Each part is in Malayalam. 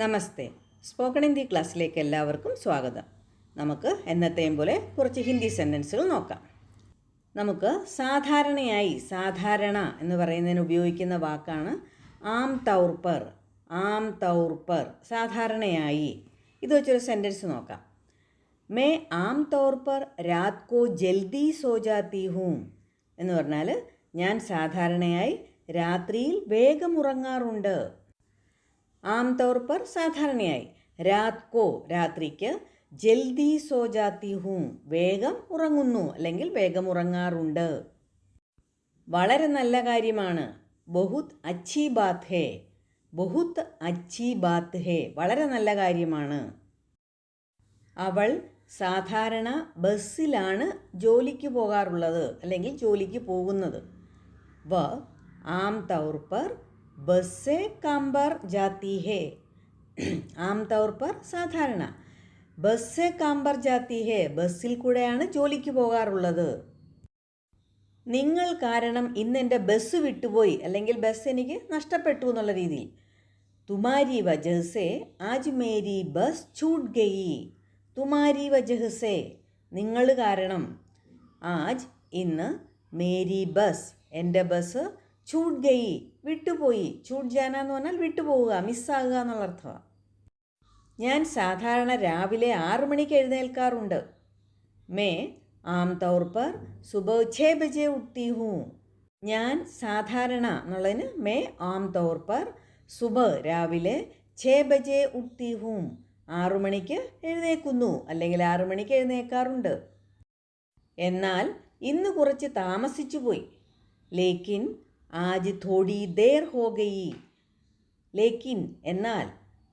നമസ്തേ. സ്പോക്കൺ ഹിന്ദി ക്ലാസ്സിലേക്ക് എല്ലാവർക്കും സ്വാഗതം. നമുക്ക് എന്നത്തെയും പോലെ കുറച്ച് ഹിന്ദി സെൻറ്റൻസുകൾ നോക്കാം. നമുക്ക് സാധാരണയായി, സാധാരണ എന്ന് പറയുന്നതിന് ഉപയോഗിക്കുന്ന വാക്കാണ് ആം തൗർ പർ. ആം തൗർ പർ, സാധാരണയായി. ഇത് വെച്ചൊരു സെൻറ്റൻസ് നോക്കാം. മേ ആം തൗർ പർ രാത് കോ ജൽദി സോ ജാത്തി ഹൂം എന്ന് പറഞ്ഞാൽ ഞാൻ സാധാരണയായി രാത്രിയിൽ വേഗം ഉറങ്ങാറുണ്ട്. ആം തൗർ പർ സാധാരണയായി, രാത് കോ രാത്രിക്ക്, ജൽദി സോ ജാത്തി ഹൂം വേഗം ഉറങ്ങുന്നു അല്ലെങ്കിൽ വേഗം ഉറങ്ങാറുണ്ട്. വളരെ നല്ല കാര്യമാണ്. ബഹുത് അച്ഛി ബാത് ഹേ. ബഹുത് അച്ഛി ബാത് ഹേ, വളരെ നല്ല കാര്യമാണ്. അവൾ സാധാരണ ബസ്സിലാണ് ജോലിക്ക് പോകാറുള്ളത് അല്ലെങ്കിൽ ജോലിക്ക് പോകുന്നത്. വ ആം തൗർ പർ ബസ് സെ കാം पर जाती है. ആം തൗർ പർ സാധാരണ, ബസ് സെ കാം पर जाती है, ബസ്സിൽ കൂടെയാണ് ജോലിക്ക് പോകാറുള്ളത്. നിങ്ങൾ കാരണം ഇന്ന് എൻ്റെ ബസ് വിട്ടുപോയി അല്ലെങ്കിൽ ബസ് എനിക്ക് നഷ്ടപ്പെട്ടു എന്നുള്ള രീതിയിൽ. തുമാരി വജഹ് സെ ആജ് മേരി ബസ് ഛൂട്ട് ഗയി. തുമാരി വജഹ് സെ, നിങ്ങൾ കാരണം, ആജ് ഇന്ന്, മേരി ബസ് എൻ്റെ ബസ്, ഛൂട്ട് ഗയി വിട്ടുപോയി. ഛൂട്ട് ജാന എന്ന് പറഞ്ഞാൽ വിട്ടുപോവുക, മിസ്സാകുക എന്നുള്ള അർത്ഥമാണ്. ഞാൻ സാധാരണ രാവിലെ 6 മണിക്ക് എഴുന്നേൽക്കാറുണ്ട്. മേ ആം തൗർ പർ സുബഹ് 6 ബജെ ഉഠ്തി ഹൂം. ഞാൻ സാധാരണ എന്നുള്ളതിന് മേ ആം തൗർ പർ സുബഹ് രാവിലെ 6 ബജെ ഉഠ്തി ഹൂം 6 മണിക്ക് എഴുന്നേൽക്കുന്നു അല്ലെങ്കിൽ 6 മണിക്ക് എഴുന്നേൽക്കാറുണ്ട്. എന്നാൽ ഇന്ന് കുറച്ച് താമസിച്ചു പോയി. ലേക്കിൻ ആജ് തോടി ദേർ ഹോ ഗയി. ലേക്കിൻ എന്നാൽ,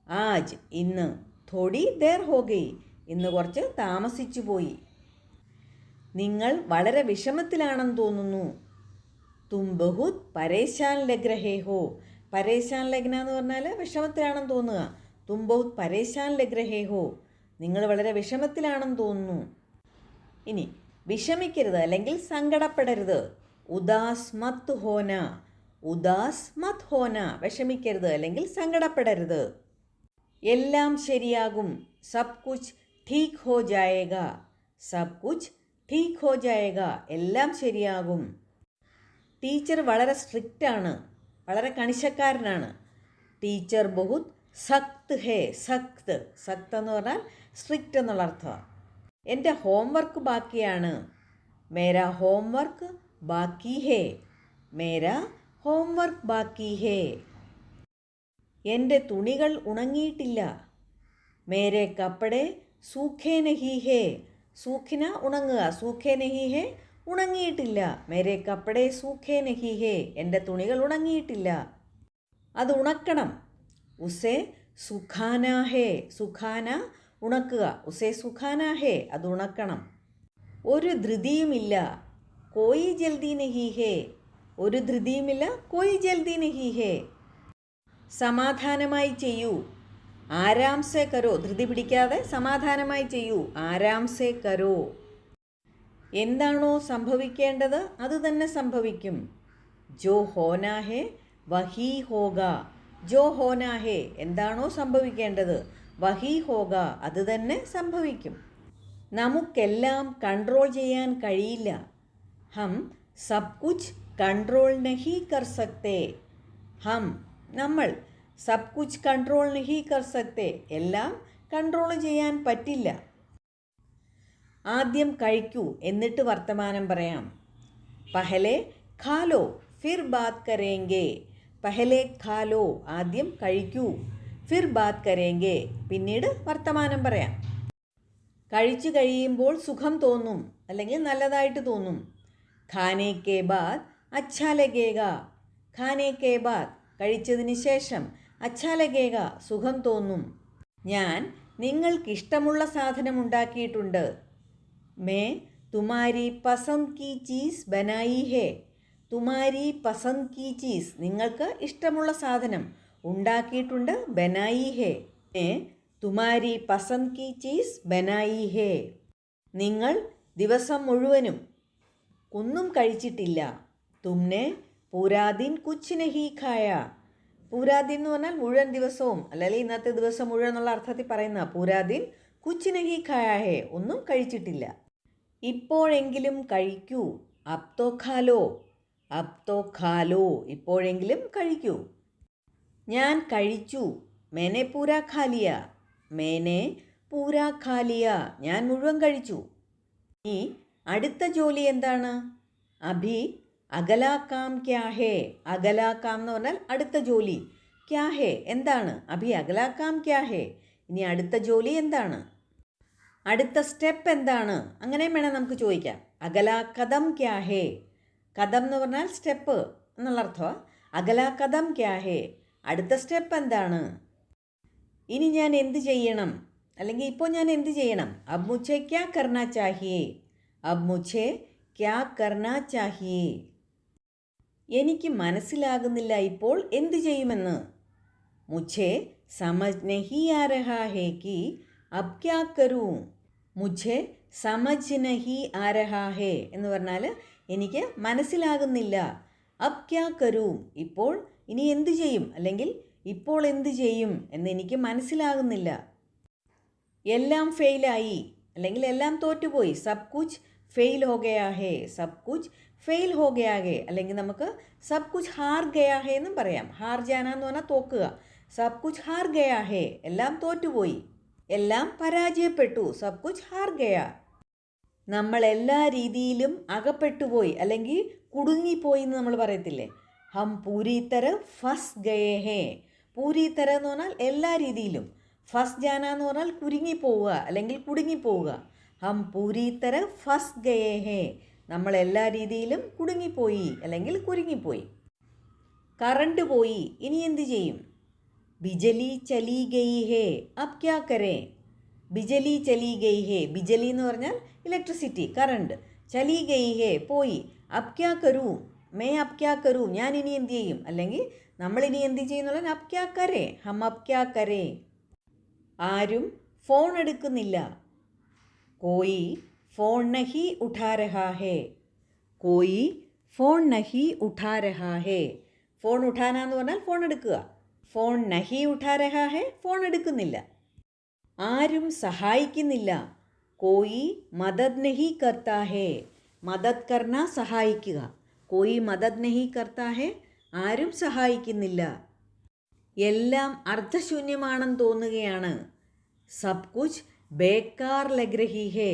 ആജ് ഇന്ന്, തോടി ദേർ ഹോ ഗയി ഇന്ന് കുറച്ച് താമസിച്ചു പോയി. നിങ്ങൾ വളരെ വിഷമത്തിലാണെന്ന് തോന്നുന്നു. തും ബഹുത് പരേശാൻ ലഗ് രഹേ ഹോ. പരേശാൻ ലഗ്ന എന്ന് പറഞ്ഞാൽ വിഷമത്തിലാണെന്ന് തോന്നുക. തും ബഹുത് പരേശാൻ ലഗ് രഹേ ഹോ, നിങ്ങൾ വളരെ വിഷമത്തിലാണെന്ന് തോന്നുന്നു. ഇനി വിഷമിക്കരുത് അല്ലെങ്കിൽ സങ്കടപ്പെടരുത്. ഉദാസ് മത് ഹോന. ഉദാസ് മത് ഹോന, വിഷമിക്കരുത് അല്ലെങ്കിൽ സങ്കടപ്പെടരുത്. എല്ലാം ശരിയാകും. സബ് കുച്ച് ഠീക് ഹോ ജായേഗ. സബ് കുച്ച് ഠീക് ഹോ ജായേഗ, എല്ലാം ശരിയാകും. ടീച്ചർ വളരെ സ്ട്രിക്റ്റാണ്, വളരെ കണിശക്കാരനാണ്. ടീച്ചർ ബഹുത് സഖ്ത് ഹേ. സഖ്ത്, സഖ്ത് എന്ന് പറഞ്ഞാൽ സ്ട്രിക്റ്റ് എന്നുള്ള അർത്ഥമാണ്. എൻ്റെ ഹോംവർക്ക് ബാക്കിയാണ്. മേരാ ഹോംവർക്ക് ബാക്കി ഹേ. മേരാ ഹോംവർക്ക് ബാക്കി ഹേ. എൻ്റെ തുണികൾ ഉണങ്ങിയിട്ടില്ല. മേരെ കപ്പടെ സൂഖേ നഹി ഹേ. സൂഖിന ഉണങ്ങുക, സൂഖേ നഹി ഹേ ഉണങ്ങിയിട്ടില്ല. മേരെ കപ്പടെ സൂഖേ നഹി ഹേ, എൻ്റെ തുണികൾ ഉണങ്ങിയിട്ടില്ല. അത് ഉണക്കണം. ഉസേ സുഖാന ഹേ. സുഖാന ഉണക്കുക, ഉസേ സുഖാന ഹേ, അത് ഉണക്കണം. ഒരു ധൃതിയുമില്ല. കോയി ജൽദി നഹി ഹേ. ഒരു ധൃതിയുമില്ല, കോയി ജൽദി നഹി ഹേ. സമാധാനമായി ചെയ്യൂ. ആരാം സെ കരോ. ധൃതി പിടിക്കാതെ സമാധാനമായി ചെയ്യൂ. ആരാം സെ കരോ. എന്താണോ സംഭവിക്കേണ്ടത് അത് തന്നെ സംഭവിക്കും. ജോ ഹോനാ ഹേ വഹി ഹോഗ. ജോ ഹോനാ ഹേ, എന്താണോ സംഭവിക്കേണ്ടത്, വഹി ഹോഗ, അത് തന്നെ സംഭവിക്കും. നമുക്കെല്ലാം കൺട്രോൾ ചെയ്യാൻ കഴിയില്ല. ഹം സബ് കുച്ച് കൺട്രോൾ നഹി കർ സക്തേ. ഹം നമ്മൾ, സബ് കുച്ച് കൺട്രോൾ നഹി കർ സക്തേ, എല്ലാം കൺട്രോൾ ചെയ്യാൻ പറ്റില്ല. ആദ്യം കഴിക്കൂ എന്നിട്ട് വർത്തമാനം പറയാം. പഹലെ ഖാലോ ഫിർ ബാത് കരേംഗെ. പഹലെ ഖാലോ, ആദ്യം കഴിക്കൂ. ഫിർ ബാത് കരേംഗെ, പിന്നീട് വർത്തമാനം പറയാം. കഴിച്ചു കഴിയുമ്പോൾ സുഖം തോന്നും അല്ലെങ്കിൽ നല്ലതായിട്ട് തോന്നും. ഖാനെ കെ ബാദ് അച്ഛാ ലഗേഗ. ഖാനെ കെ ബാദ്, കഴിച്ചതിന് ശേഷം, അച്ഛാ ലഗേഗ, സുഖം തോന്നും. ഞാൻ നിങ്ങൾക്കിഷ്ടമുള്ള സാധനം ഉണ്ടാക്കിയിട്ടുണ്ട്. മേ തുമാരി പസന്ദ് കി ചീസ് ബനായി ഹേ. തുമാരി പസന്ദ് കി ചീസ്, നിങ്ങൾക്ക് ഇഷ്ടമുള്ള സാധനം ഉണ്ടാക്കിയിട്ടുണ്ട്. ബനായി ഹേ. മേ തുമാരി പസന്ദ് കി ചീസ് ബനായി ഹേ. നിങ്ങൾ ദിവസം മുഴുവനും ഒന്നും കഴിച്ചിട്ടില്ല. തുമ്നെ പൂരാ ദിൻ കുച്ച് നഹി ഖായ. പൂരാദിൻ എന്ന് പറഞ്ഞാൽ മുഴുവൻ ദിവസവും, അല്ലെങ്കിൽ ഇന്നത്തെ ദിവസം മുഴുവൻ എന്നുള്ള അർത്ഥത്തിൽ പറയുന്ന പൂരാദിൻ കുച്ച് നഹി ഖായാ ഹേ, ഒന്നും കഴിച്ചിട്ടില്ല. ഇപ്പോഴെങ്കിലും കഴിക്കൂ, അബ് തോ ഖാലോ, അബ് തോ ഖാലോ, ഇപ്പോഴെങ്കിലും കഴിക്കൂ. ഞാൻ കഴിച്ചു, മേനെ പൂരാ ഖാലിയ, മേനെ പൂരാ ഖാലിയ, ഞാൻ മുഴുവൻ കഴിച്ചു. ഈ അടുത്ത ജോലി എന്താണ്? അഭി അഗലാ കാം ക്യാ ഹേ, അഗലാ കാം എന്ന് പറഞ്ഞാൽ അടുത്ത ജോലി, ക്യാ ഹേ എന്താണ്, അഭി അഗലാ കാം ക്യാ ഹേ, ഇനി അടുത്ത ജോലി എന്താണ്, അടുത്ത സ്റ്റെപ്പ് എന്താണ്, അങ്ങനെ വേണം നമുക്ക് ചോദിക്കാം. അഗലാ കദം ക്യാ ഹേ, കദം എന്ന് പറഞ്ഞാൽ സ്റ്റെപ്പ് എന്നുള്ള അർത്ഥമാണ്. അഗലാ കദം ക്യാ ഹേ, അടുത്ത സ്റ്റെപ്പ് എന്താണ്, ഇനി ഞാൻ എന്ത് ചെയ്യണം, അല്ലെങ്കിൽ ഇപ്പോൾ ഞാൻ എന്ത് ചെയ്യണം. അബ് മുझे ക്യാ കർനാ ചാഹിയേ, അബ് മുझे ക്യാ കർനാ ചാഹിയേ, എനിക്ക് മനസ്സിലാകുന്നില്ല ഇപ്പോൾ എന്ത് ചെയ്യുമെന്ന്. മുझे സമജ് നഹി ആ രഹാ ഹേ കി അബ് ക്യാ കരൂ, മുझे സമജ് നഹി ആ രഹാ ഹേ എന്ന് പറഞ്ഞാൽ എനിക്ക് മനസ്സിലാകുന്നില്ല. അബ് ക്യാ കരൂ, ഇപ്പോൾ ഇനി എന്ത് ചെയ്യും, അല്ലെങ്കിൽ ഇപ്പോൾ എന്ത് ചെയ്യും എന്ന് എനിക്ക് മനസ്സിലാകുന്നില്ല. എല്ലാം ഫെയിലായി, അല്ലെങ്കിൽ എല്ലാം തോറ്റുപോയി. സബ് കുച്ച് ഫെയിൽ ഹോ ഗയാ ഹേ, സബ് കുച്ച് ഫെയിൽ ഹോ ഗയാ ഹേ, അല്ലെങ്കിൽ നമുക്ക് സബ് കുച്ച് ഹാർ ഗയാ ഹേ എന്നും പറയാം. ഹാർ ജാന എന്ന് പറഞ്ഞാൽ തോക്കുക. സബ് കുച്ച് ഹാർ ഗയാ ഹേ, എല്ലാം തോറ്റുപോയി, എല്ലാം പരാജയപ്പെട്ടു. സബ് കുച്ച് ഹാർ ഗയാ. നമ്മൾ എല്ലാ രീതിയിലും അകപ്പെട്ടുപോയി, അല്ലെങ്കിൽ കുടുങ്ങിപ്പോയി എന്ന് നമ്മൾ പറയത്തില്ലേ. ഹം പൂരി തര ഫസ് ഗയേ ഹേ, പൂരി തര എന്ന് പറഞ്ഞാൽ എല്ലാ രീതിയിലും, ഫസ് ജാന എന്ന് പറഞ്ഞാൽ കുരുങ്ങിപ്പോവുക അല്ലെങ്കിൽ കുടുങ്ങിപ്പോവുക. ഹം പൂരി തര ഫസ് ഗയേ ഹേ, നമ്മൾ എല്ലാ രീതിയിലും കുടുങ്ങിപ്പോയി അല്ലെങ്കിൽ കുരുങ്ങിപ്പോയി. കറണ്ട് പോയി, ഇനി എന്ത് ചെയ്യും. ബിജലി ചലി ഗയി ഹേ അബ് ക്യാ കരേ, ബിജലി ചലി ഗയി ഹേ, ബിജലി എന്ന് പറഞ്ഞാൽ ഇലക്ട്രിസിറ്റി, കറണ്ട്. ചലി ഗയി ഹേ പോയി, അബ് ക്യാ കരൂ, മേ അബ് ക്യാ കരൂ, ഞാൻ ഇനി എന്ത് ചെയ്യും, അല്ലെങ്കിൽ നമ്മൾ ഇനി എന്ത് ചെയ്യുന്നുള്ള അബ് ക്യാ കരേ, ഹം അബ് ക്യാ കരേ. ആരും ഫോൺ എടുക്കുന്നില്ല. കോയി ഫോൺ നഹി ഉഠാ രഹാ ഹേ, കോയി ഫോൺ നഹി ഉഠാ രഹാ ഹേ. ഫോൺ ഉഠാന എന്ന് പറഞ്ഞാൽ ഫോൺ എടുക്കുക. ഫോൺ നഹി ഉഠാ രഹാ ഹേ, ഫോൺ എടുക്കുന്നില്ല. ആരും സഹായിക്കുന്നില്ല. കോയി മദദ് നഹി കർത്താ ഹേ, മദദ് കർണ സഹായിക്കുക. കോയി മദദ് നഹി കർത്താ ഹേ, ആരും സഹായിക്കുന്നില്ല. എല്ലാം അർത്ഥശൂന്യമാണെന്ന് തോന്നുകയാണ്. സബ് കുച്ച് ബേക്കാർ ലഗ് രഹി ഹേ,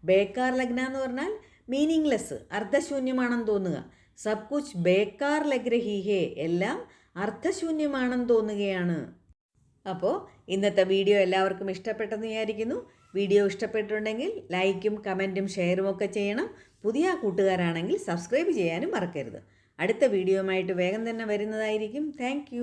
ബേക്കാർ ലഗ്ന എന്ന് പറഞ്ഞാൽ മീനിങ്ലെസ്, അർത്ഥശൂന്യമാണെന്ന് തോന്നുക. സബ് കുച്ച് ബേക്കാർ ലഗ് രഹി ഹേ, എല്ലാം അർത്ഥശൂന്യമാണെന്ന് തോന്നുകയാണ്. അപ്പോൾ ഇന്നത്തെ വീഡിയോ എല്ലാവർക്കും ഇഷ്ടപ്പെട്ടെന്ന് വിചാരിക്കുന്നു. വീഡിയോ ഇഷ്ടപ്പെട്ടിട്ടുണ്ടെങ്കിൽ ലൈക്കും കമൻറ്റും ഷെയറും ഒക്കെ ചെയ്യണം. പുതിയ കൂട്ടുകാരാണെങ്കിൽ സബ്സ്ക്രൈബ് ചെയ്യാനും മറക്കരുത്. അടുത്ത വീഡിയോയുമായിട്ട് വേഗം തന്നെ വരുന്നതായിരിക്കും. താങ്ക്